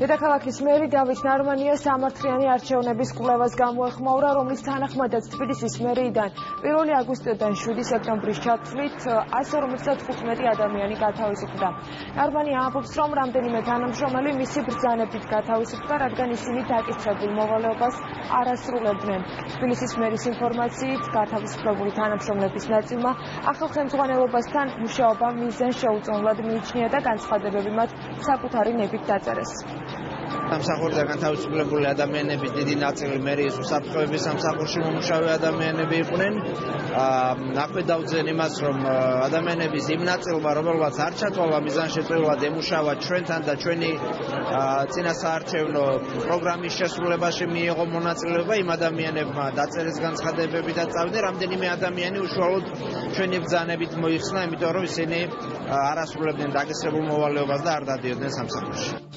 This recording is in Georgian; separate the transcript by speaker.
Speaker 1: დედაქალაქის მერი დავით ნარმანია სამართლიანი არჩევნების კვლევას გამოეხმაურა, რომლის თანახმადაც თბილისის მერიიდან 1 აგვისტოდან 7 სექტემბრის ჩათვლით 155 ადამიანი გათავისუფლდა. ნარმანია ამბობს, რომ რამდენიმე თანამშრომელი მისი ბრძანებით გათავისუფლდა, რადგან ისინი დაკისრებულ მოვალეობას არ ასრულებდნენ. თბილისის მერის ინფორმაციით, გათავისუფლებული თანამშრომლების ნაწილმა ახალ ხელმძღვანელობასთან მუშაობა მიზანშეუწონლად მიიჩნია და განცხადებები მათ საკუთარი ნებით დაწერეს.
Speaker 2: სამსახურიდან თავისუფლებული ადამიანების დიდი ნაწილი მერიის უსაფრთხოების სამსახურში მომუშავე ადამიანები იყვნენ. აქვე დავძენ იმას, რომ ადამიანების იმ ნაწილმა, რომელსაც არ ჩათვალა მიზანშეწონილად ემუშავა ჩვენთან და ჩვენი წინასაარჩევნო პროგრამის შესრულებაში მიიღო მონაწილეობა, იმ ადამიანებმა დაწერეს განცხადებები და წავიდნენ. რამდენიმე ადამიანი უშუალოდ ჩვენი ბრძანებით მოიხსნა, იმიტომ რომ ისინი არ ასრულებდნენ დაკისრებულ მოვალეობას და არ დადიოდნენ სამსახურში.